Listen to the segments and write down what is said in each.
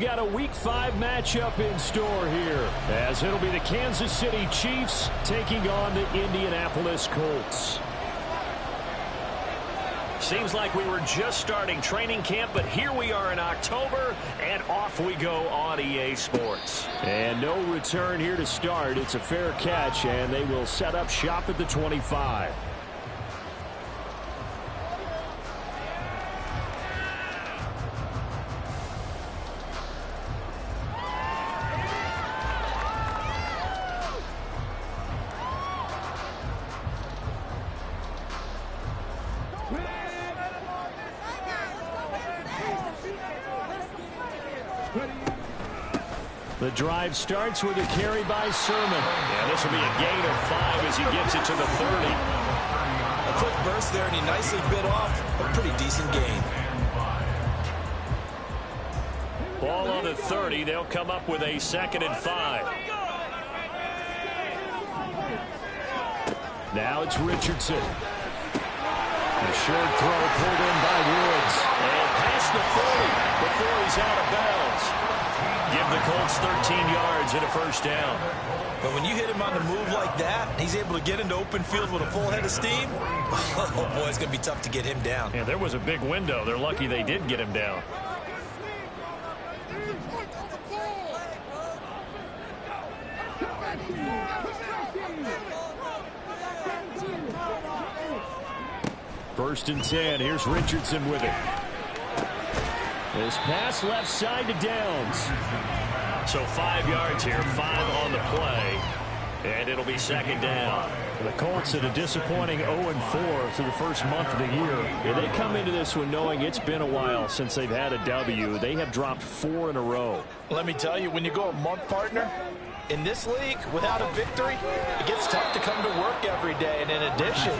got a Week 5 matchup in store here, as it'll be the Kansas City Chiefs taking on the Indianapolis Colts. Seems like we were just starting training camp, but here we are in October, and off we go on EA Sports. And no return here to start. It's a fair catch, and they will set up shop at the 25. The drive starts with a carry by Sermon. Yeah, this will be a gain of 5 as he gets it to the 30. A quick burst there, and he nicely bit off a pretty decent gain. Ball on the 30. They'll come up with a 2nd and 5. Now it's Richardson. A short throw pulled in by Woods. And past the 40 before he's out of bounds. Give the Colts 13 yards and a first down. But when you hit him on the move like that, he's able to get into open field with a full head of steam. Oh, boy, it's going to be tough to get him down. Yeah, there was a big window. They're lucky they did get him down. First and 10. Here's Richardson with it. This pass left side to Downs. So 5 yards here, 5 on the play. And it'll be 2nd down. The Colts at a disappointing 0-4 through the first month of the year. Yeah, they come into this one knowing it's been a while since they've had a W. They have dropped 4 in a row. Let me tell you, when you go a month, partner, in this league, without a victory, it gets tough to come to work every day. And in addition,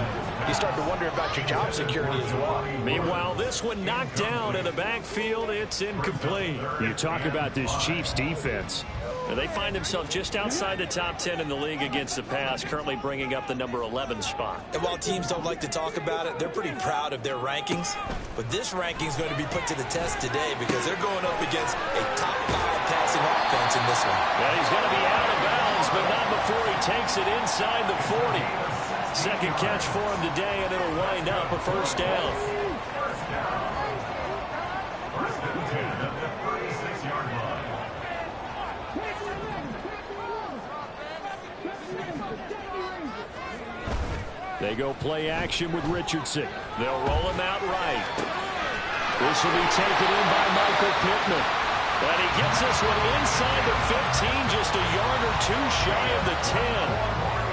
you start to wonder about your job security as well. Meanwhile, this one knocked down in the backfield. It's incomplete. You talk about this Chiefs defense. They find themselves just outside the top 10 in the league against the pass, currently bringing up the number 11 spot. And while teams don't like to talk about it, they're pretty proud of their rankings. But this ranking is going to be put to the test today because they're going up against a top 5 passing offense in this one. Well, he's going to be out of bounds, but not before he takes it inside the 40. Second catch for him today, and it'll wind up a first down. They go play action with Richardson. They'll roll him out right. This will be taken in by Michael Pittman. And he gets this one inside the 15, just a yard or 2 shy of the 10.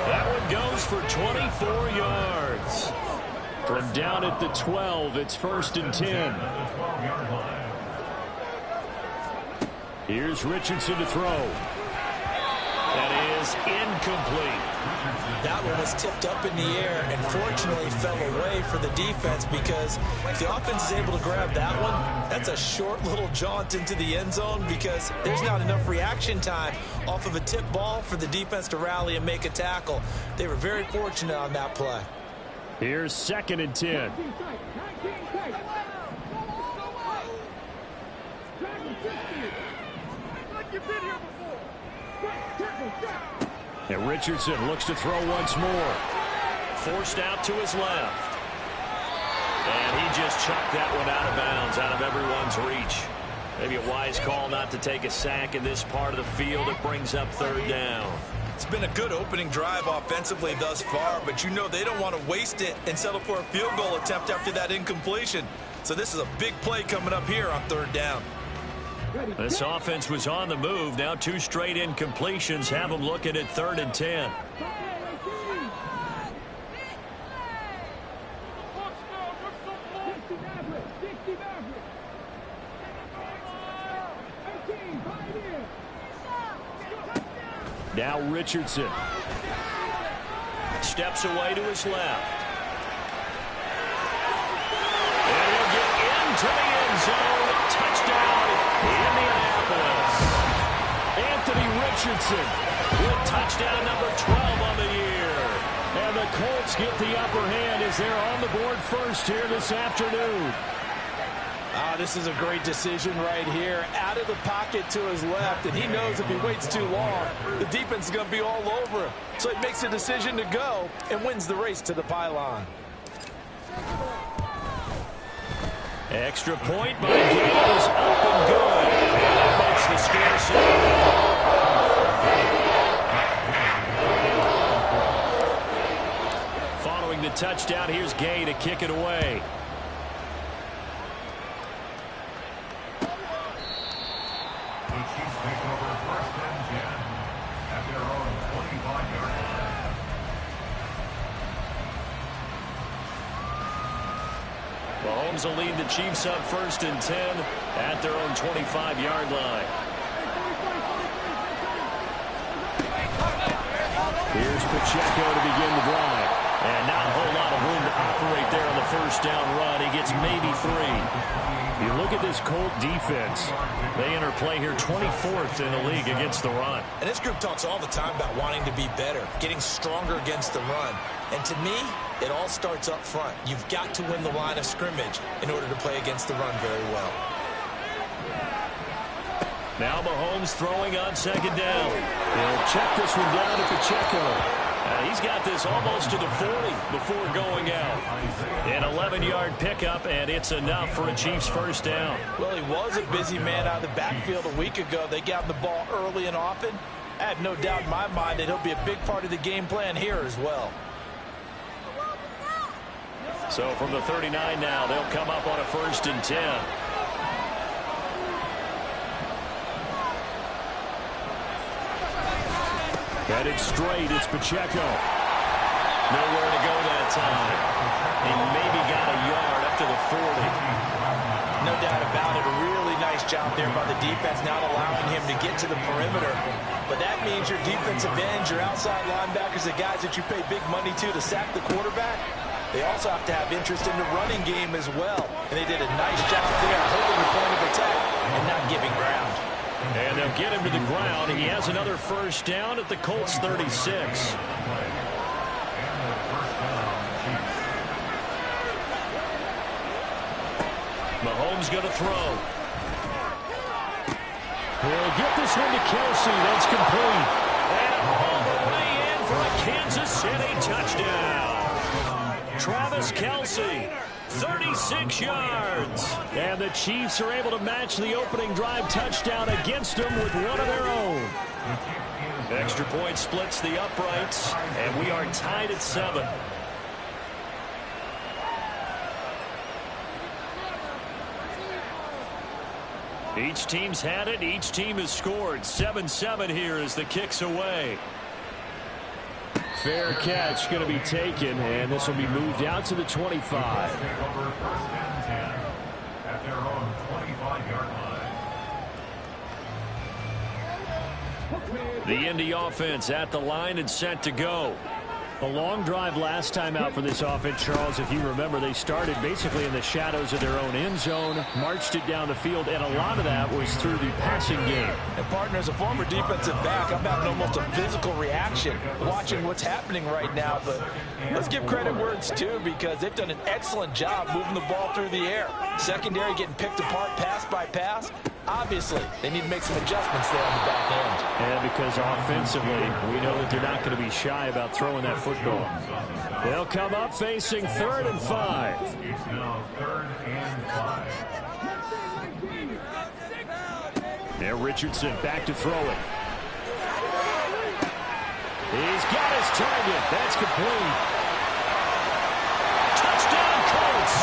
That one goes for 24 yards. From down at the 12, it's 1st and 10. Here's Richardson to throw. That is incomplete. That one was tipped up in the air and fortunately fell away for the defense because if the offense is able to grab that one, that's a short little jaunt into the end zone because there's not enough reaction time off of a tip ball for the defense to rally and make a tackle. They were very fortunate on that play. Here's 2nd and 10. And Richardson looks to throw once more. Forced out to his left. And he just chucked that one out of bounds, out of everyone's reach. Maybe a wise call not to take a sack in this part of the field. It brings up 3rd down. It's been a good opening drive offensively thus far, but you know they don't want to waste it and settle for a field goal attempt after that incompletion. So this is a big play coming up here on 3rd down. This offense was on the move. Now 2 straight incompletions have them looking at 3rd and 10. Now Richardson. Steps away to his left. And he'll get into the end zone. Touchdown, Indianapolis. Anthony Richardson with touchdown number 12 on the year. And the Colts get the upper hand as they're on the board first here this afternoon. This is a great decision right here. Out of the pocket to his left, and he knows if he waits too long, the defense is going to be all over him. So he makes a decision to go and wins the race to the pylon. Extra point by Gay is up and good. And that makes the score 7. Following the touchdown, here's Gay to kick it away. Mahomes will lead the Chiefs up 1st and 10 at their own 25-yard line. Here's Pacheco to begin the drive. And not a whole lot of room to operate there on the 1st down run. He gets maybe 3. You look at this Colt defense. They enter play here 24th in the league against the run. And this group talks all the time about wanting to be better, getting stronger against the run. And to me, it all starts up front. You've got to win the line of scrimmage in order to play against the run very well. Now Mahomes throwing on 2nd down. He'll check this one down to Pacheco. He's got this almost to the 40 before going out. An 11-yard pickup, and it's enough for a Chiefs 1st down. Well, he was a busy man out of the backfield a week ago. They got him the ball early and often. I have no doubt in my mind that he'll be a big part of the game plan here as well. So from the 39 now, they'll come up on a 1st and 10. Headed straight, it's Pacheco. Nowhere to go that time. He maybe got a yard up to the 40. No doubt about it. A really nice job there by the defense, not allowing him to get to the perimeter. But that means your defensive ends, your outside linebackers, the guys that you pay big money to sack the quarterback, they also have to have interest in the running game as well. And they did a nice job there holding the point of attack and not giving ground. And they'll get him to the ground. He has another 1st down at the Colts 36. Mahomes going to throw. He'll get this one to Kelsey. That's complete. And all the way in for a Kansas City touchdown. Travis Kelce, 36 yards. And the Chiefs are able to match the opening drive touchdown against them with one of their own. Extra point splits the uprights, and we are tied at 7. Each team's had it. Each team has scored. 7-7 here as the kick's away. Fair catch going to be taken, and this will be moved out to the 25. The Indy offense at the line and set to go. A long drive last time out for this offense, Charles. If you remember, they started basically in the shadows of their own end zone, marched it down the field, and a lot of that was through the passing game. And partner, as a former defensive back, I'm having almost a physical reaction watching what's happening right now. But let's give credit where it's due, because they've done an excellent job moving the ball through the air. Secondary getting picked apart pass by pass. Obviously, they need to make some adjustments there on the back end. And because offensively, we know that they're not going to be shy about throwing that football. They'll come up facing 3rd and 5. Now Richardson back to throw it. He's got his target. That's complete. Touchdown, Colts!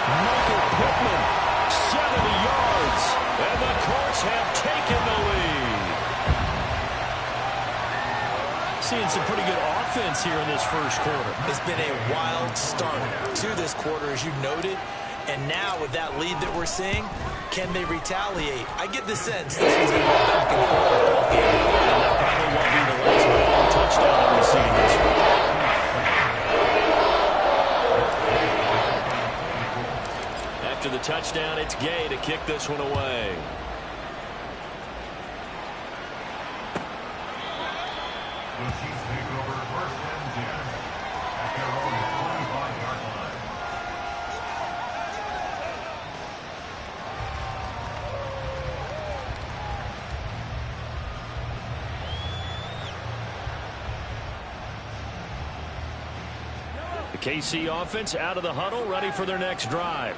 Michael Pittman, 70 yards, and the Colts have taken the lead. Seeing some pretty good offense here in this 1st quarter. It's been a wild start to this quarter, as you noted. And now with that lead that we're seeing, can they retaliate? I get the sense this is going to go back and forth all game. And that probably won't be the last long touchdown that we see in this one. After the touchdown, it's Gay to kick this one away. KC offense out of the huddle, ready for their next drive.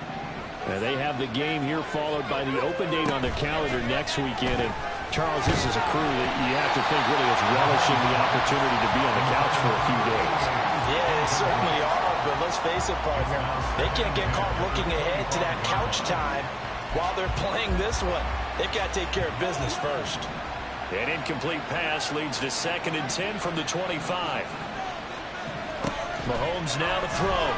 And they have the game here followed by the open date on their calendar next weekend. And Charles, this is a crew that you have to think really is relishing the opportunity to be on the couch for a few days. Yeah, they certainly are, but let's face it, partner, they can't get caught looking ahead to that couch time while they're playing this one. They've got to take care of business first. An incomplete pass leads to 2nd and 10 from the 25. Mahomes now to throw.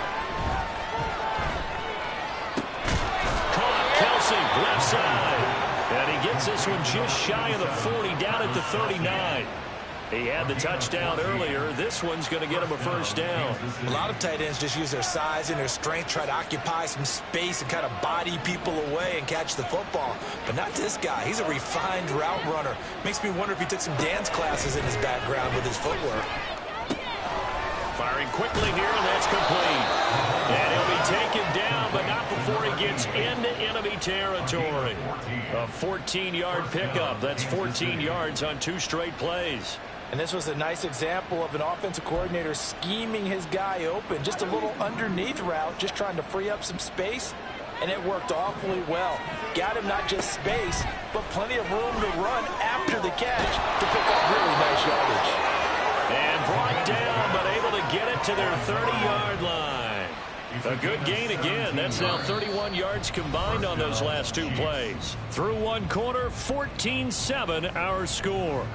Caught. Kelsey, left side. And he gets this one just shy of the 40, down at the 39. He had the touchdown earlier. This one's going to get him a first down. A lot of tight ends just use their size and their strength, try to occupy some space and kind of body people away and catch the football. But not this guy. He's a refined route runner. Makes me wonder if he took some dance classes in his background with his footwork. Firing quickly here, and that's complete. And he'll be taken down, but not before he gets into enemy territory. A 14-yard pickup. That's 14 yards on 2 straight plays. And this was a nice example of an offensive coordinator scheming his guy open. Just a little underneath route, just trying to free up some space, and it worked awfully well. Got him not just space, but plenty of room to run after the catch to pick up really nice yardage. And brought down, but able to get it to their 30-yard line. A good gain again. That's now 31 yards combined on those last 2 plays. Through 1 quarter, 14-7 our score.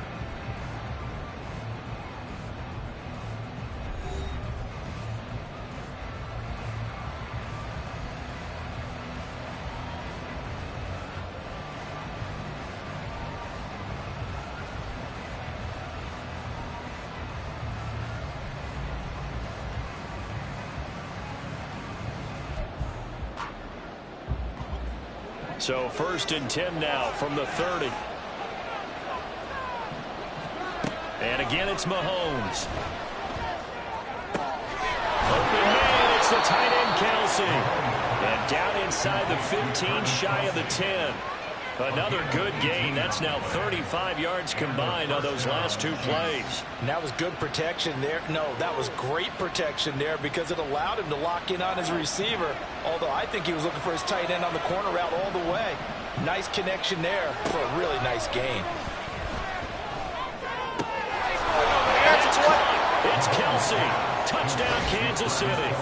So 1st and 10 now from the 30. And again, it's Mahomes. Open man, it's the tight end Kelsey. And down inside the 15, shy of the 10. Another good gain. That's now 35 yards combined on those last 2 plays. And that was good protection there. No, that was great protection there because it allowed him to lock in on his receiver. Although I think he was looking for his tight end on the corner route all the way. Nice connection there for a really nice gain. It's Kelsey. Touchdown, Kansas City.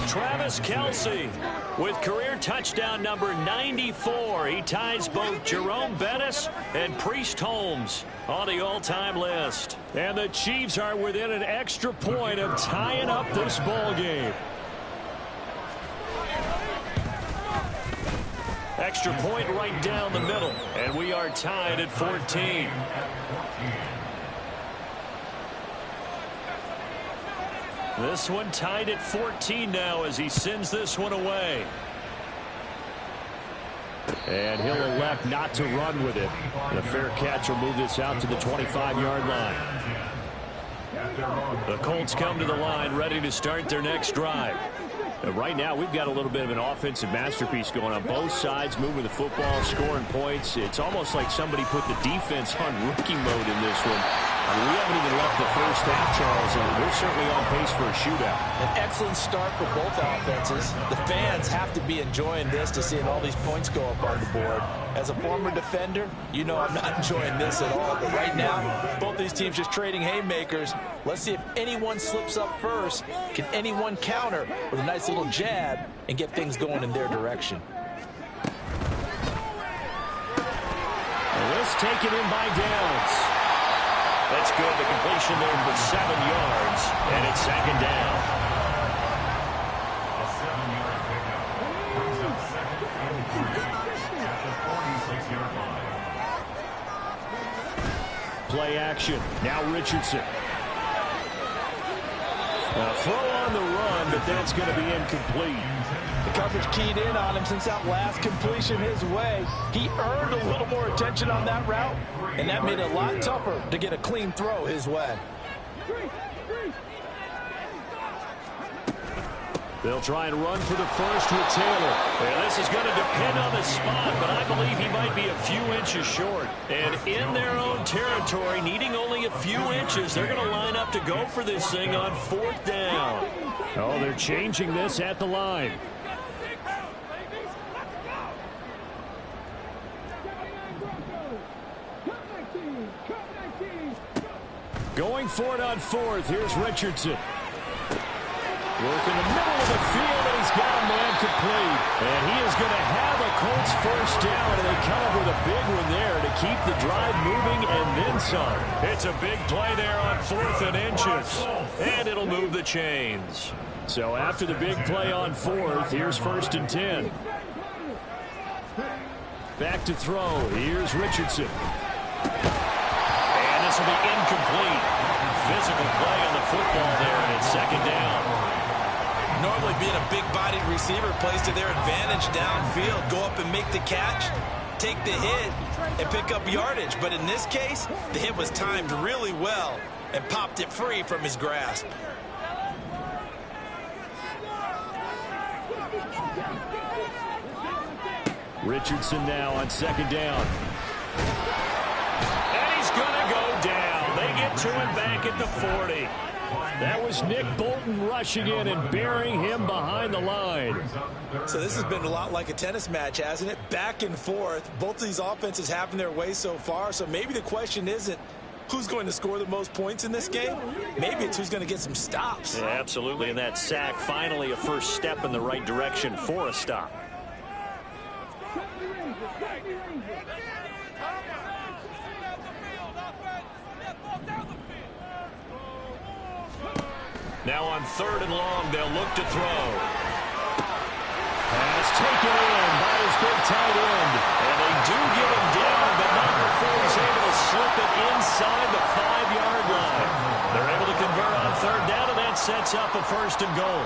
Travis Kelsey with career touchdown number 94. He ties both Jerome Bettis and Priest Holmes on the all-time list. And the Chiefs are within an extra point of tying up this ball game. Extra point right down the middle, and we are tied at 14. This one tied at 14 now as he sends this one away. And he'll elect not to run with it. The fair catch will move this out to the 25-yard line. The Colts come to the line ready to start their next drive. Right now, we've got a little bit of an offensive masterpiece going on. Both sides moving the football, scoring points. It's almost like somebody put the defense on rookie mode in this one. I mean, we haven't even left the first half, Charles, and we're certainly on pace for a shootout. An excellent start for both offenses. The fans have to be enjoying this to seeing all these points go up on the board. As a former defender, you know I'm not enjoying this at all. But right now, both these teams just trading haymakers. Let's see if anyone slips up first. Can anyone counter with a nice little jab and get things going in their direction? This taken in by Downs. That's good. The completion there for 7 yards, and it's 2nd down. A 7-yard pickup. Brings up 2nd and 3 at the 46-yard line. Play action. Now Richardson. Throw on the run, but that's going to be incomplete. The coverage keyed in on him since that last completion his way. He earned a little more attention on that route, and that made it a lot tougher to get a clean throw his way. They'll try and run for the first with Taylor. And this is going to depend on the spot, but I believe he might be a few inches short. And in their own territory, needing only a few inches, they're going to line up to go for this thing on 4th down. Oh, they're changing this at the line. Going for it on 4th. Here's Richardson. Working the middle of the field, and he's got a man complete. And he is going to have a Colts first down, and they come up with a big one there to keep the drive moving and then some. It's a big play there on 4th and inches. And it'll move the chains. So after the big play on 4th, here's 1st and 10. Back to throw. Here's Richardson. And this will be incomplete. Physical play on the football there, and it's 2nd down. Normally being a big-bodied receiver plays to their advantage downfield. Go up and make the catch, take the hit, and pick up yardage. But in this case, the hit was timed really well and popped it free from his grasp. Richardson now on 2nd down. And he's going to go down. They get to him back at the 40. That was Nick Bolton rushing in and burying him behind the line. So this has been a lot like a tennis match, hasn't it? Back and forth. Both of these offenses having their way so far. So maybe the question isn't who's going to score the most points in this game. Maybe it's who's going to get some stops. Yeah, absolutely. And that sack, finally a first step in the right direction for a stop. Now on 3rd and long, they'll look to throw. Pass taken in by his big tight end. And they do get him down, but not before he's able to slip it inside the 5-yard line. They're able to convert on 3rd down, and that sets up a 1st and goal.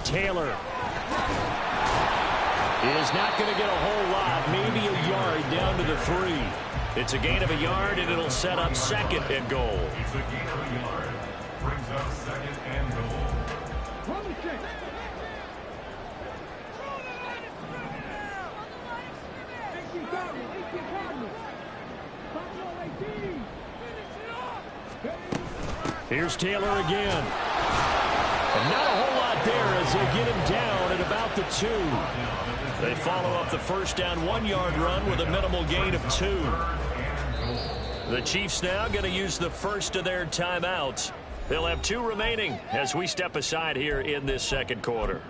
Taylor is not going to get a whole lot, maybe a yard down to the 3. It's a gain of a yard, and it'll set up 2nd and goal. It's a gain of a yard. Brings up 2nd and goal. Here's Taylor again. And not a whole lot there as they get him down at about the 2. They follow up the first down 1-yard run with a minimal gain of 2. The Chiefs now going to use the first of their timeouts. They'll have 2 remaining as we step aside here in this 2nd quarter.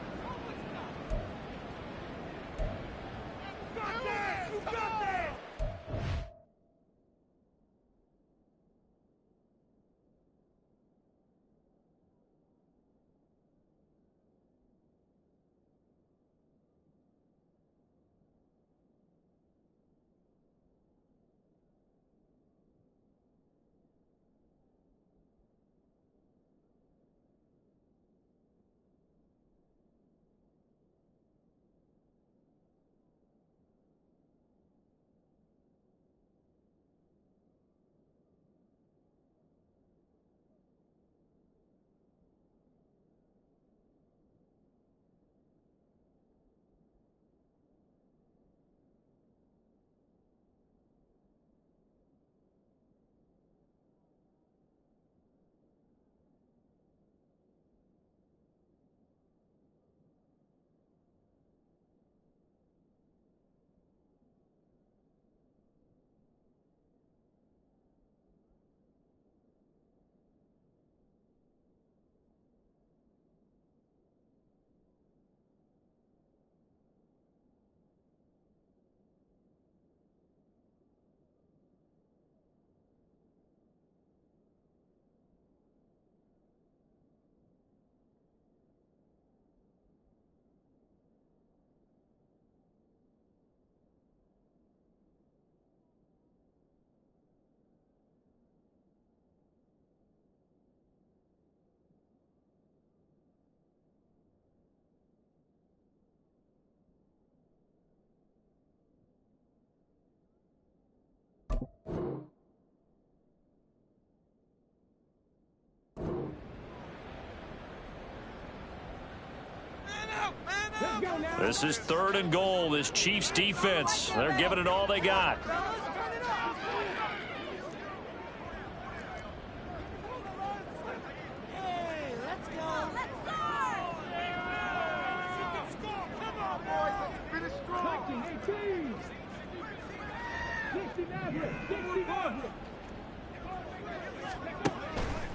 This is 3rd and goal. This Chiefs defense, they're giving it all they got.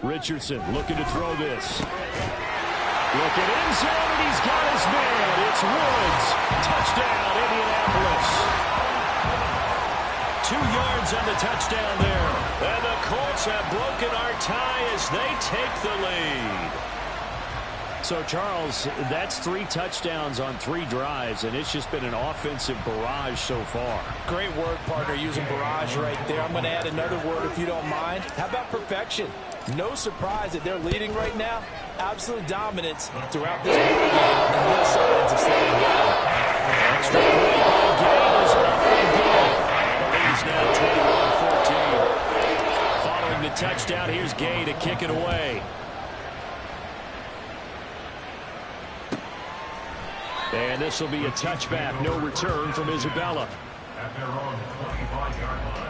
Richardson looking to throw this. Looking end zone, and he's got his man. It's Woods. Touchdown, Indianapolis. 2 yards on the touchdown there. And the Colts have broken our tie as they take the lead. So, Charles, that's 3 touchdowns on 3 drives, and it's just been an offensive barrage so far. Great word, partner, using barrage right there. I'm going to add another word if you don't mind. How about perfection? No surprise that they're leading right now. Absolute dominance throughout this ball game, and no signs of slowing down. Extra point game is up and good. The lead is now 21-14. Following the touchdown, here's Gay to kick it away. And this will be a touchback. No return from Isabella. At their own 25-yard line.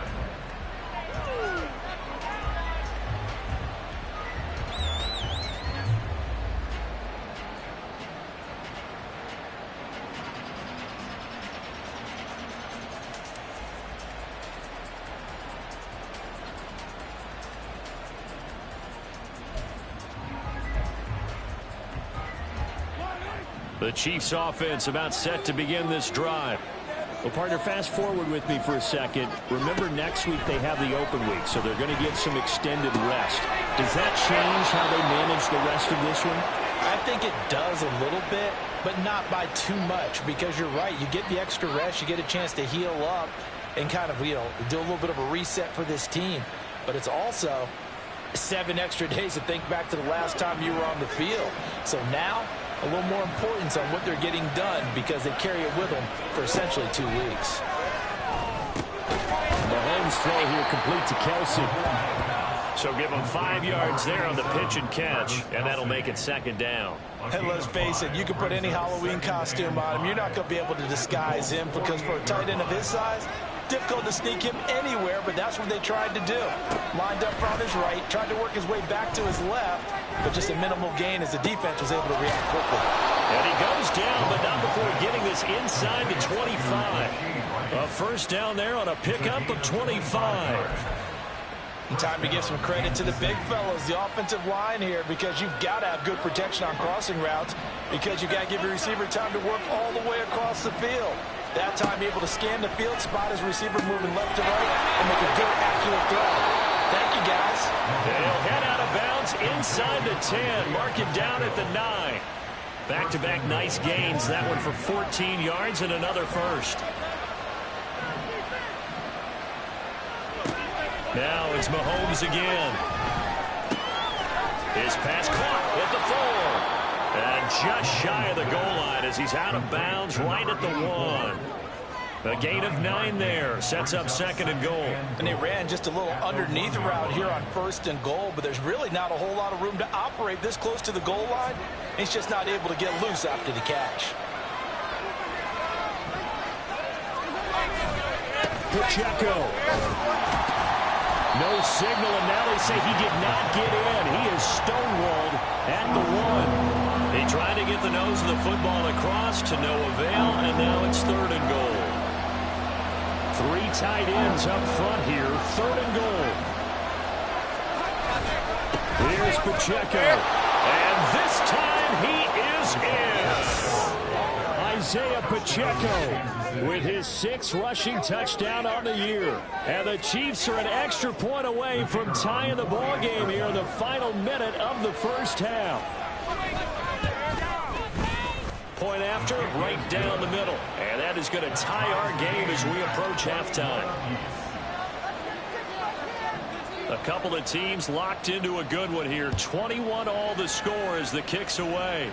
The Chiefs offense about set to begin this drive. Well, partner, fast forward with me for a second. Remember, next week they have the open week, so they're going to get some extended rest. Does that change how they manage the rest of this one? I think it does a little bit, but not by too much, because you're right. You get the extra rest. You get a chance to heal up and kind of, do a little bit of a reset for this team. But it's also 7 extra days to think back to the last time you were on the field. So now, a little more importance on what they're getting done because they carry it with them for essentially 2 weeks. Mahomes throw here complete to Kelsey. So give him 5 yards there on the pitch and catch, and that'll make it 2nd down. And let's face it, you can put any Halloween costume on him. You're not going to be able to disguise him because for a tight end of his size, difficult to sneak him anywhere, but that's what they tried to do. Lined up on his right, tried to work his way back to his left, but just a minimal gain as the defense was able to react quickly. And he goes down, but not before getting this inside the 25. A 1st down there on a pickup of 25. And time to give some credit to the big fellas, the offensive line here, because you've got to have good protection on crossing routes because you've got to give your receiver time to work all the way across the field. That time able to scan the field, spot his receiver moving left to right, and make a good, accurate throw. Thank you, guys. They'll head out of bounds inside the 10. Mark it down at the 9. Back-to-back nice gains. That one for 14 yards and another 1st. Now it's Mahomes again. His pass caught at the 4. And just shy of the goal line as he's out of bounds right at the 1. A gain of 9 there. Sets up 2nd and goal. And they ran just a little underneath route here on 1st and goal, but there's really not a whole lot of room to operate this close to the goal line. He's just not able to get loose after the catch. Pacheco. No signal, and now they say he did not get in. He is stonewalled at the 1. He tried to get the nose of the football across to no avail, and now it's 3rd and goal. 3 tight ends up front here. 3rd and goal. Here's Pacheco. And this time he is in. Isaiah Pacheco with his 6th rushing touchdown on the year. And the Chiefs are an extra point away from tying the ball game here in the final minute of the 1st half. Point after, right down the middle. And that is going to tie our game as we approach halftime. A couple of teams locked into a good one here. 21 all the score as the kick's away.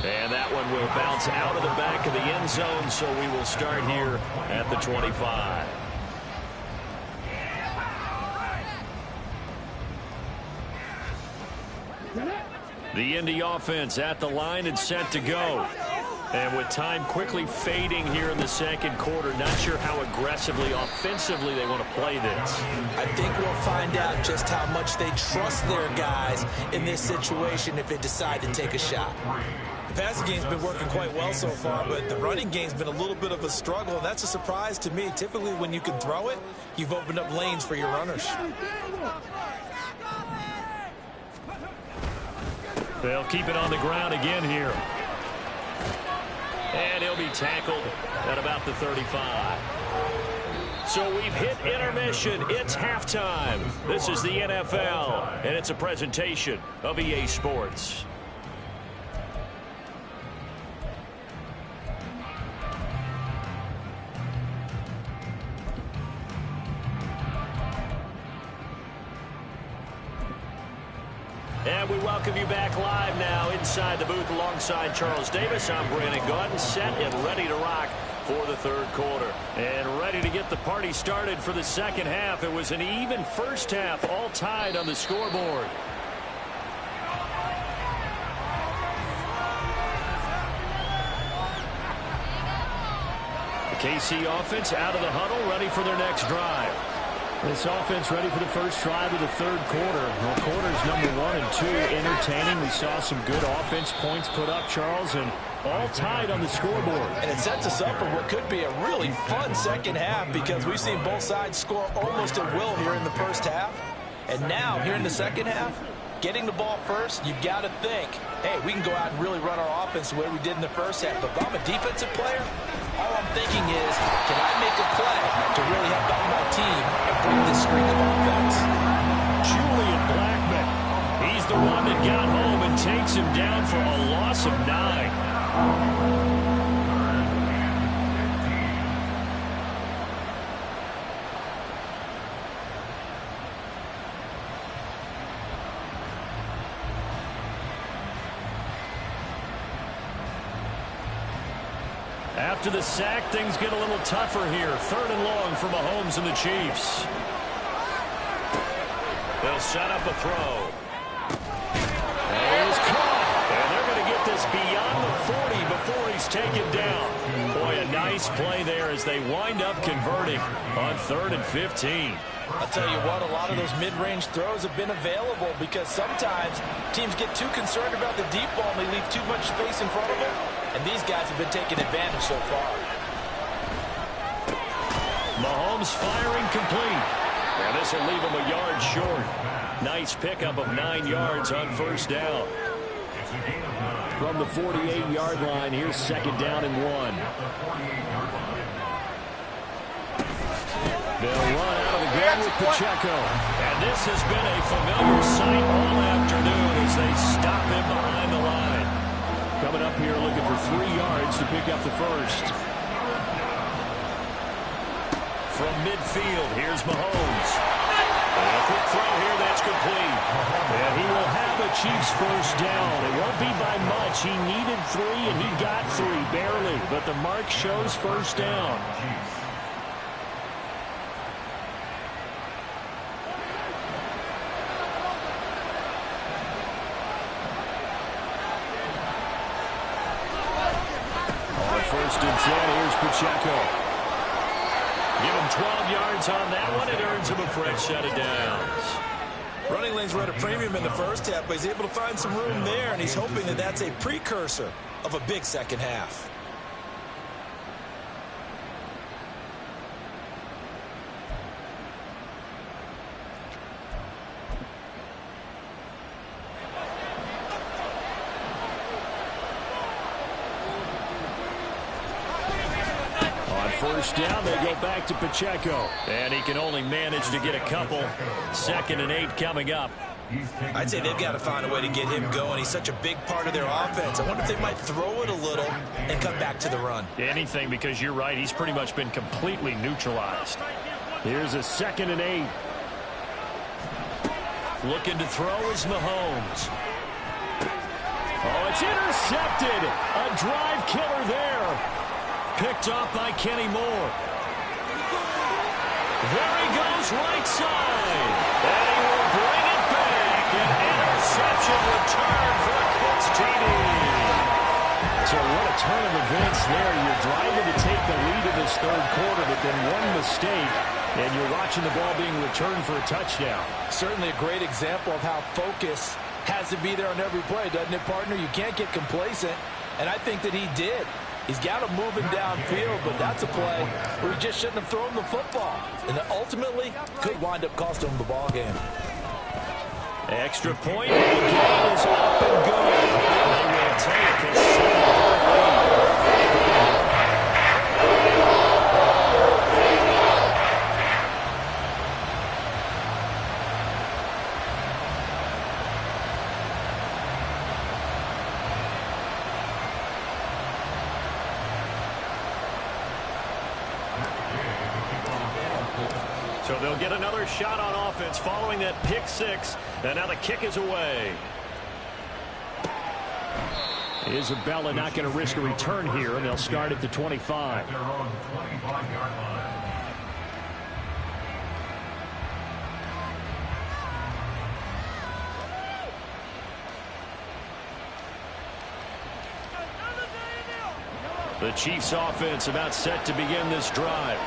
And that one will bounce out of the back of the end zone, so we will start here at the 25. The Indy offense at the line and set to go. And with time quickly fading here in the second quarter, not sure how aggressively, offensively they want to play this. I think we'll find out just how much they trust their guys in this situation if they decide to take a shot. The passing game's been working quite well so far, but the running game's been a little bit of a struggle, and that's a surprise to me. Typically, when you can throw it, you've opened up lanes for your runners. They'll keep it on the ground again here. And he'll be tackled at about the 35. So we've hit intermission. It's halftime. This is the NFL, and it's a presentation of EA Sports. And we welcome you back live now inside the booth alongside Charles Davis. I'm Brandon Gaudin, set and ready to rock for the third quarter. And ready to get the party started for the second half. It was an even first half, all tied on the scoreboard. The KC offense out of the huddle, ready for their next drive. This offense ready for the first drive of the third quarter. Well, quarters number 1 and 2 entertaining. We saw some good offense points put up, Charles, and all tied on the scoreboard. And it sets us up for what could be a really fun second half because we've seen both sides score almost at will here in the first half. And now, here in the second half, getting the ball first, you've got to think, hey, we can go out and really run our offense the way we did in the first half. But if I'm a defensive player, all I'm thinking is, can I make a play to really help out my team and break this streak of offense? Julian Blackmon, he's the one that got home and takes him down for a loss of 9. After the sack, things get a little tougher here. Third and long for Mahomes and the Chiefs. They'll set up a throw. And he's caught. And they're going to get this beyond the 40 before he's taken down. Boy, a nice play there as they wind up converting on 3rd and 15. I'll tell you what, a lot of those mid-range throws have been available because sometimes teams get too concerned about the deep ball and they leave too much space in front of them. And these guys have been taking advantage so far. Mahomes firing complete. Now this will leave him a yard short. Nice pickup of 9 yards on first down. From the 48-yard line, here's second down and 1. They'll run out of the game with Pacheco. And this has been a familiar sight all afternoon as they stop him behind the line. Coming up here looking for 3 yards to pick up the first. From midfield, here's Mahomes. And a quick throw here that's complete. And he will have a Chiefs first down. It won't be by much. He needed 3 and he got 3, barely. But the mark shows first down. First and 10, here's Pacheco. Give him 12 yards on that one. It earns him a fresh set of downs. Running lanes were at a premium in the first half, but he's able to find some room there, and he's hoping that that's a precursor of a big second half. First down, they go back to Pacheco. And he can only manage to get a couple. 2nd and 8 coming up. I'd say they've got to find a way to get him going. He's such a big part of their offense. I wonder if they might throw it a little and come back to the run. Anything, because you're right. He's pretty much been completely neutralized. Here's a 2nd and 8. Looking to throw is Mahomes. Oh, it's intercepted. A drive killer there. Picked off by Kenny Moore. There he goes, right side. And he will bring it back and interception return for a Colts TD. So what a turn of events there. You're driving to take the lead in this third quarter, but then one mistake, and you're watching the ball being returned for a touchdown. Certainly a great example of how focus has to be there on every play, doesn't it, partner? You can't get complacent, and I think that he did. He's got him moving downfield, but that's a play where he just shouldn't have thrown the football. And ultimately, could wind up costing him the ball game. Extra point, and the game is up and good. They will take a 7-point lead. So they'll get another shot on offense following that pick six. And now the kick is away. Isabella not going to risk a return here, and they'll start at the 25. They're on the 25-yard line. The Chiefs offense about set to begin this drive.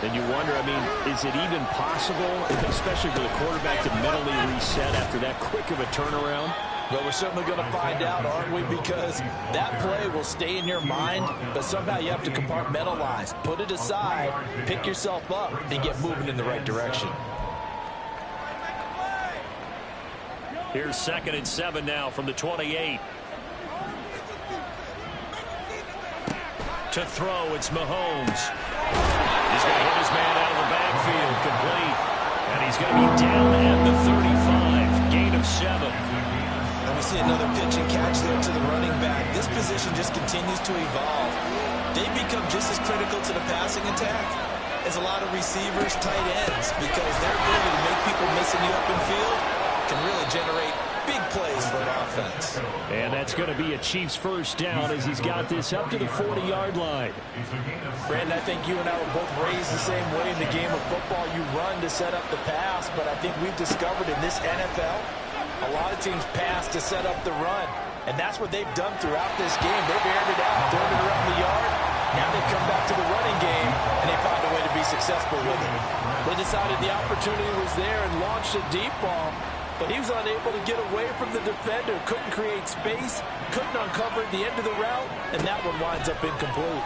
And you wonder, I mean, is it even possible, especially for the quarterback, to mentally reset after that quick of a turnaround? Well, we're certainly going to find out, aren't we? Because that play will stay in your mind, but somehow you have to compartmentalize. Put it aside, pick yourself up, and get moving in the right direction. Here's 2nd and 7 now from the 28. To throw, it's Mahomes. He's going to hit his man out of the backfield, complete. And he's going to be down at the 35, gain of 7. And we see another pitch and catch there to the running back. This position just continues to evolve. They become just as critical to the passing attack as a lot of receivers, tight ends, because their ability to make people miss in the open field can really generate big plays for an offense. And that's going to be a Chiefs first down as he's got this up to the 40-yard line. Brandon, I think you and I were both raised the same way in the game of football. You run to set up the pass, but I think we've discovered in this NFL, a lot of teams pass to set up the run. And that's what they've done throughout this game. They've aired it out, thrown it around the yard. Now they come back to the running game, and they find a way to be successful with it. They decided the opportunity was there and launched a deep ball, but he was unable to get away from the defender, couldn't create space, couldn't uncover at the end of the route, and that one winds up incomplete.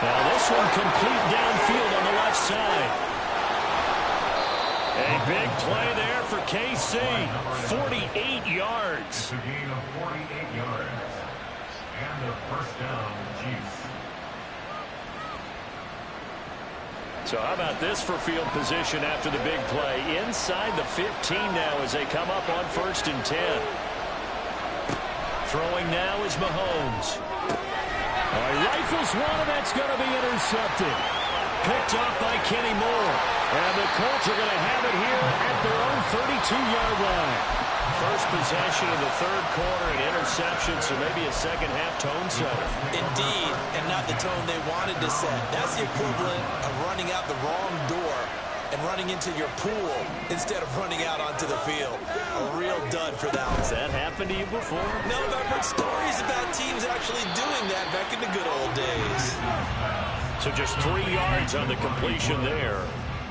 Now this one complete downfield on the left side. A big play there for KC, 48 yards. It's a gain of 48 yards. And the first down, Chiefs. So how about this for field position after the big play? Inside the 15 now as they come up on 1st and 10. Throwing now is Mahomes. Rifles one, and that's going to be intercepted. Picked off by Kenny Moore. And the Colts are going to have it here at their own 32-yard line. First possession of the third quarter, an interception, so maybe a second-half tone setter. Indeed, and not the tone they wanted to set. That's the equivalent of running out the wrong door and running into your pool instead of running out onto the field. A real dud for that one. Has that happened to you before? No, but I've heard stories about teams actually doing that back in the good old days. So just 3 yards on the completion there.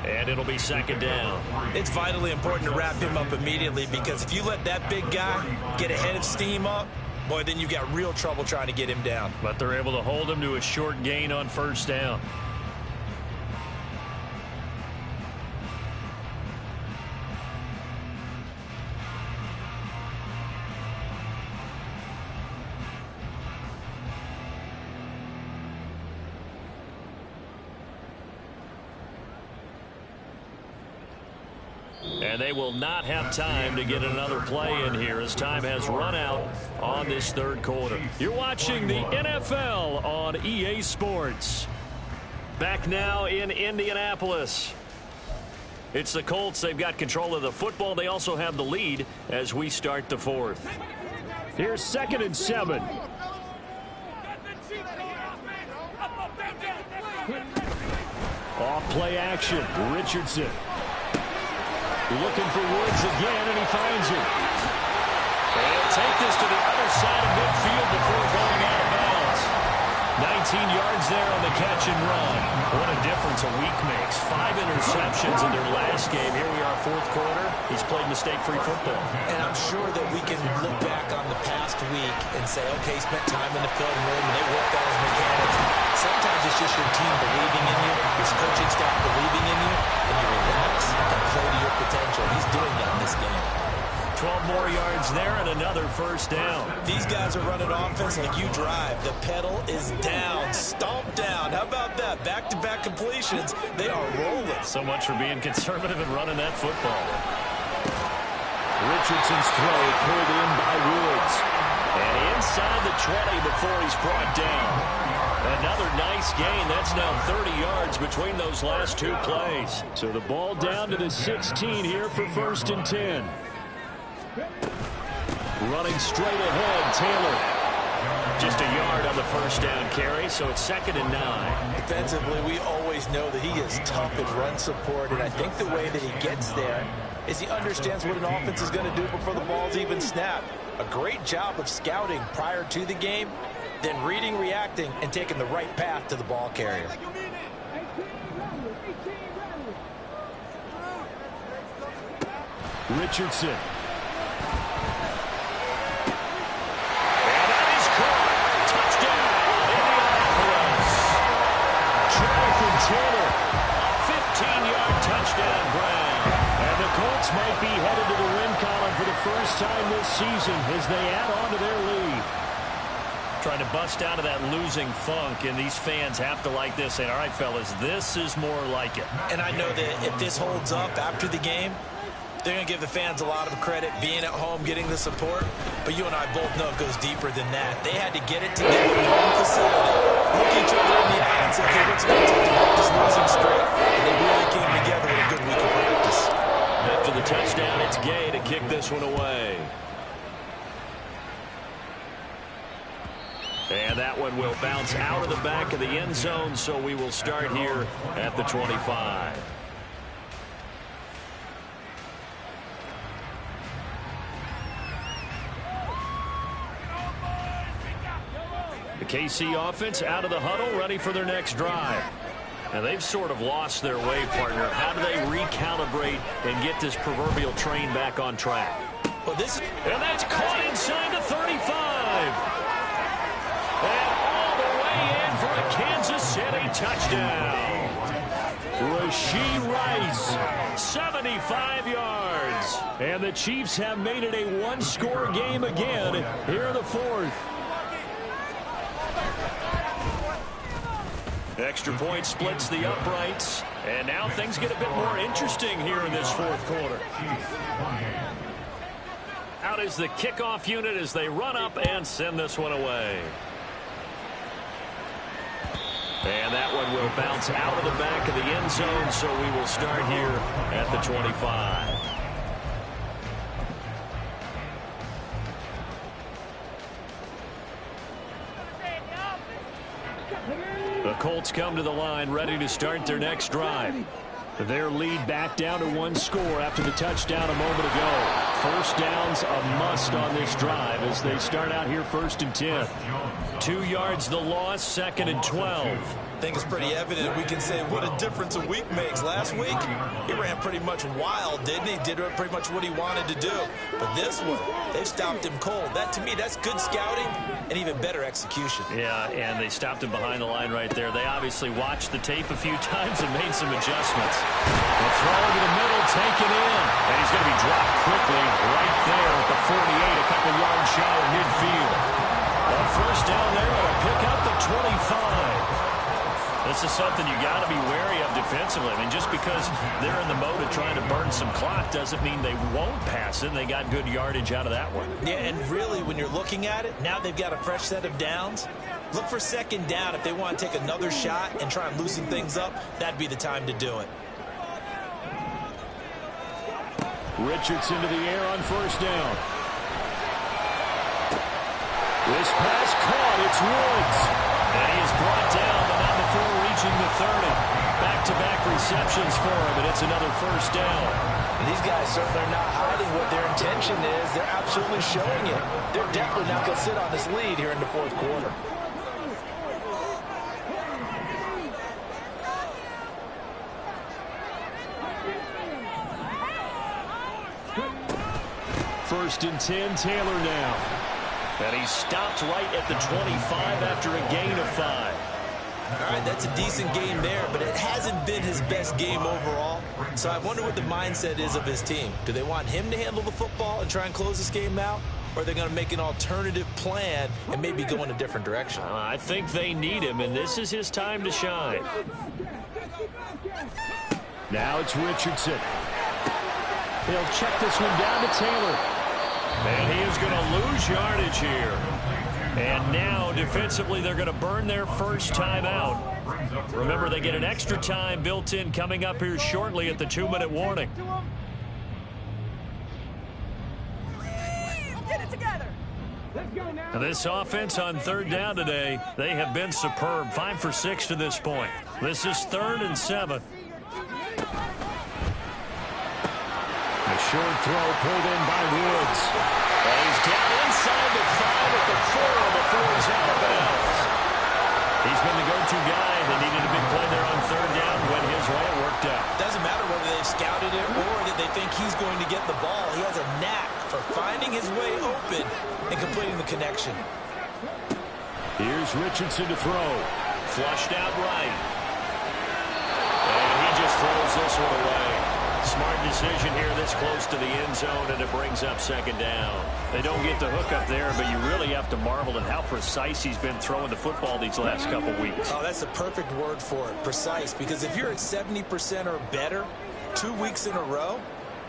And it'll be 2nd down. It's vitally important to wrap him up immediately, because if you let that big guy get a head of steam up, boy, then you've got real trouble trying to get him down. But they're able to hold him to a short gain on 1st down. And they will not have time to get another play in here as time has run out on this third quarter. You're watching the NFL on EA Sports. Back now in Indianapolis. It's the Colts. They've got control of the football. They also have the lead as we start the fourth. Here's 2nd and 7. Off play action. Richardson. Looking for Woods again, and he finds him. They'll take this to the other side of midfield before going out of bounds. 19 yards there on the catch and run. What a difference a week makes. 5 interceptions in their last game. Here we are, fourth quarter. He's played mistake-free football. And I'm sure that we can look back on the past week and say, okay, he spent time in the film room and they worked on his mechanics. Sometimes it's just your team believing in you, your coaching staff believing in you, and you relax and play to your potential. He's doing that in this game. 12 more yards there and another first down. These guys are running offense like you drive. The pedal is down, stomp down. How about that? Back-to-back completions. They are rolling. So much for being conservative and running that football. Richardson's throw pulled in by Woods. And inside the 20 before he's brought down. Another nice gain. That's now 30 yards between those last two plays. So the ball down to the 16 here for 1st and 10. Running straight ahead, Taylor. Just a yard on the first down carry, so it's 2nd and 9. Defensively, we always know that he is tough in run support, and I think the way that he gets there is he understands what an offense is going to do before the ball's even snapped. A great job of scouting prior to the game, then reading, reacting, and taking the right path to the ball carrier. Richardson. Taylor, a 15-yard touchdown grab. And the Colts might be headed to the win column for the first time this season as they add on to their lead. Trying to bust out of that losing funk, and these fans have to like this. Saying, all right, fellas, this is more like it. And I know that if this holds up after the game, they're going to give the fans a lot of credit being at home, getting the support. But you and I both know it goes deeper than that. They had to get it together in their own facility, look each other in the eye and say, okay, what's going to take to break this losing streak? And they really came together with a good week of practice. After the touchdown, it's Gay to kick this one away. And that one will bounce out of the back of the end zone, so we will start here at the 25. The KC offense out of the huddle, ready for their next drive. And they've sort of lost their way, partner. How do they recalibrate and get this proverbial train back on track? Well, and that's caught inside the 35. And all the way in for a Kansas City touchdown. Rashee Rice, 75 yards. And the Chiefs have made it a one-score game again here in the fourth. Extra point splits the uprights. And now things get a bit more interesting here in this fourth quarter. Out is the kickoff unit as they run up and send this one away. And that one will bounce out of the back of the end zone, so we will start here at the 25. The Colts come to the line, ready to start their next drive. Their lead back down to one score after the touchdown a moment ago. First down's a must on this drive as they start out here 1st and 10. 2 yards the loss, 2nd and 12. I think it's pretty evident. We can say what a difference a week makes. Last week, he ran pretty much wild, didn't he? Did pretty much what he wanted to do. But this one, they've stopped him cold. That, to me, that's good scouting and even better execution. Yeah, and they stopped him behind the line right there. They obviously watched the tape a few times and made some adjustments. The throw to the middle, taken in. And he's going to be dropped quickly right there at the 48, a couple yards shy of midfield. A first down there, and a pick up the 25. This is something you got to be wary of defensively. I mean, just because they're in the mode of trying to burn some clock doesn't mean they won't pass it. They got good yardage out of that one. Yeah, and really, when you're looking at it, now they've got a fresh set of downs. Look for 2nd down. If they want to take another shot and try and loosen things up, that'd be the time to do it. Richardson to the air on first down. This pass caught. It's Woods. And he is brought down, but not before reaching the 30. Back back-to-back receptions for him, and it's another first down. And these guys certainly are not hiding what their intention is. They're absolutely showing it. They're definitely not going to sit on this lead here in the fourth quarter. First and 10, Taylor now. And he stopped right at the 25 after a gain of 5. All right, that's a decent game there, but it hasn't been his best game overall. So I wonder what the mindset is of his team. Do they want him to handle the football and try and close this game out? Or are they going to make an alternative plan and maybe go in a different direction? I think they need him, and this is his time to shine. Now it's Richardson. He'll check this one down to Taylor. And he is going to lose yardage here. And now, defensively, they're going to burn their first time out. Remember, they get an extra time built in coming up here shortly at the 2-minute warning. Get it together. Now, this offense on third down today, they have been superb. 5 for 6 to this point. This is 3rd and 7. A short throw pulled in by Woods. And he's down inside the 5 at the 4 before he's out of bounds. He's been the go-to guy. They needed a big play there on third down when his way worked out. Doesn't matter whether they've scouted it or that they think he's going to get the ball. He has a knack for finding his way open and completing the connection. Here's Richardson to throw. Flushed out right. And he just throws this one away. Smart decision here this close to the end zone, and it brings up 2nd down. They don't get the hook up there, but you really have to marvel at how precise he's been throwing the football these last couple weeks. Oh, that's the perfect word for it, precise, because if you're at 70% or better 2 weeks in a row,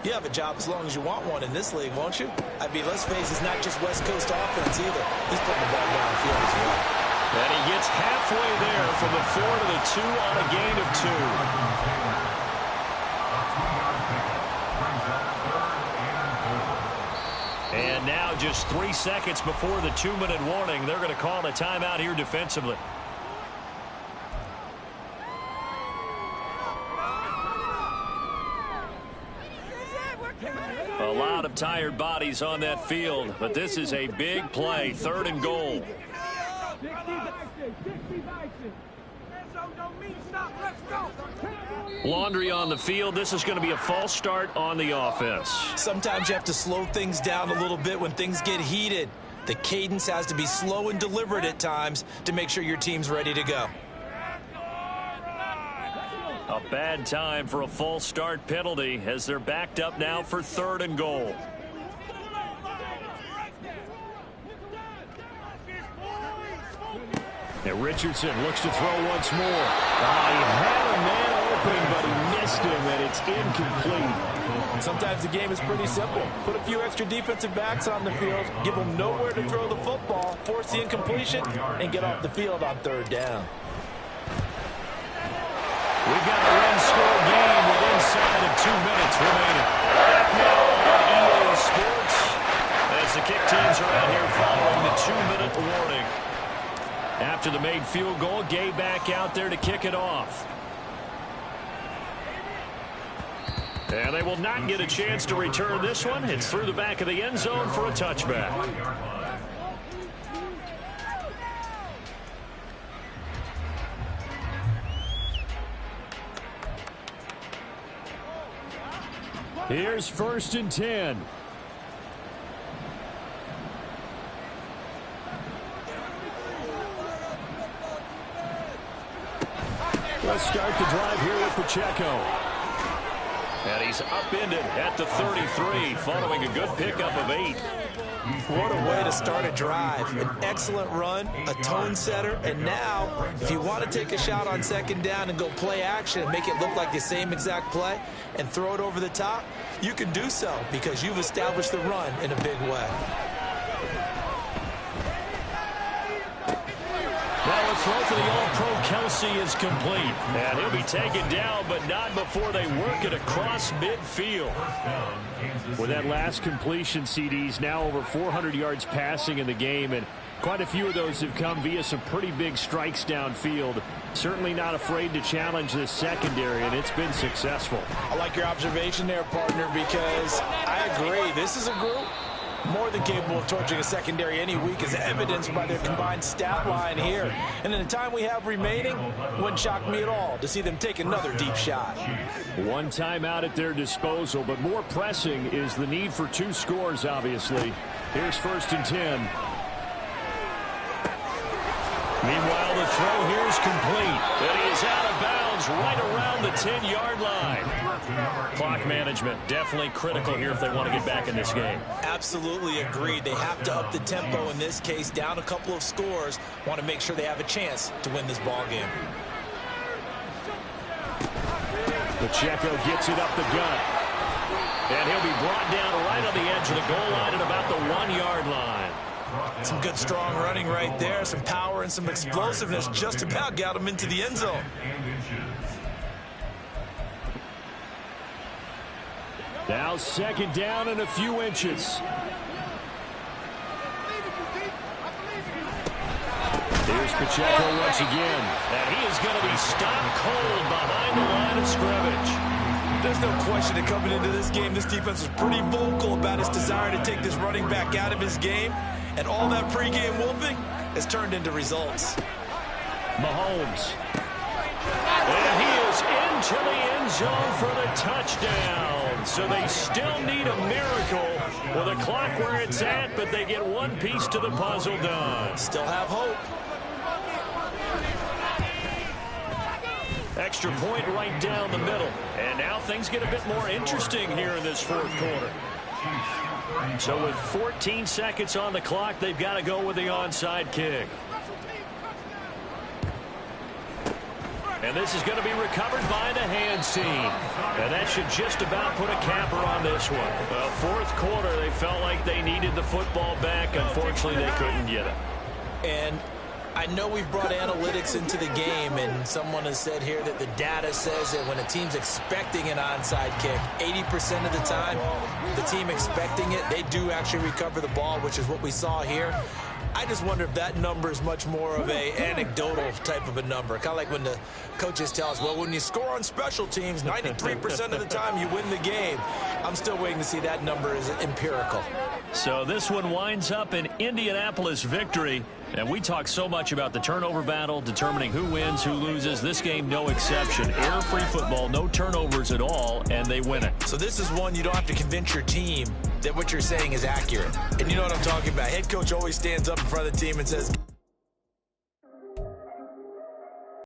you have a job as long as you want one in this league, won't you? I mean, let's face it, it's not just West Coast offense either. He's putting the ball downfield as well. And he gets halfway there from the 4 to the 2 on a gain of 2. And now just 3 seconds before the 2-minute warning, they're going to call a timeout here defensively. A lot of tired bodies on that field, but this is a big play, 3rd and goal. Laundry on the field. This is going to be a false start on the offense. Sometimes you have to slow things down a little bit when things get heated. The cadence has to be slow and deliberate at times to make sure your team's ready to go. A bad time for a false start penalty as they're backed up now for 3rd and goal. And Richardson looks to throw once more. He had a man open, but he missed him, and it's incomplete. Sometimes the game is pretty simple. Put a few extra defensive backs on the field, give them nowhere to throw the football, force the incompletion, and get off the field on 3rd down. We've got a one-score game with inside of 2 minutes remaining. Back now on EA Sports as the kick teams are out here following the 2-minute warning. After the made field goal, Gay back out there to kick it off. And they will not get a chance to return this one. It's through the back of the end zone for a touchback. Here's 1st and 10. Let's start the drive here with Pacheco. And he's upended at the 33 following a good pickup of 8. What a way to start a drive. An excellent run, a tone setter, and now if you want to take a shot on 2nd down and go play action and make it look like the same exact play and throw it over the top, you can do so because you've established the run in a big way. Well, the throw for the All-Pro Kelce is complete. And he'll be taken down, but not before they work it across midfield. With that last completion, CD's now over 400 yards passing in the game, and Quite a few of those have come via some pretty big strikes downfield. Certainly not afraid to challenge this secondary, and it's been successful. I like your observation there, partner, because I agree. This is a group more than capable of torching a secondary any week, as evidenced by their combined stat line here. And in the time we have remaining, wouldn't shock me at all to see them take another deep shot. One timeout at their disposal, but more pressing is the need for 2 scores, obviously. Here's 1st and 10. Meanwhile, the throw here is complete. And he is out of bounds right around the 10-yard line. Clock management definitely critical here if they want to get back in this game. Absolutely agreed. They have to up the tempo in this case, down a couple of scores. Want to make sure they have a chance to win this ball game. Pacheco gets it up the gut. And he'll be brought down right on the edge of the goal line at about the 1-yard line. Some good strong running right there. Some power and some explosiveness just about got him into the end zone. Now 2nd down and a few inches. Here's Pacheco once again. And he is going to be stopped cold behind the line of scrimmage. There's no question that coming into this game, this defense was pretty vocal about its desire to take this running back out of his game. And all that pregame wolfing has turned into results. Mahomes. And he is into the end zone for the touchdown. So they still need a miracle with the clock where it's at, but they get one piece to the puzzle done. Still have hope. Extra point right down the middle. And now things get a bit more interesting here in this 4th quarter. So with 14 seconds on the clock, they've got to go with the onside kick. And this is going to be recovered by the hands team. And that should just about put a capper on this one. 4th quarter, they felt like they needed the football back. Unfortunately, they couldn't get it. And I know we've brought analytics into the game, and someone has said here that the data says that when a team's expecting an onside kick, 80% of the time, the team expecting it, they do actually recover the ball, which is what we saw here. I just wonder if that number is much more of a anecdotal type of a number. Kind of like when the coaches tell us, well, when you score on special teams, 93% of the time you win the game. I'm still waiting to see that number is empirical. So this one winds up an Indianapolis victory. And we talk so much about the turnover battle, determining who wins, who loses. This game, no exception. Error-free football, no turnovers at all, and they win it. So this is one you don't have to convince your team that what you're saying is accurate. And you know what I'm talking about. Head coach always stands up in front of the team and says,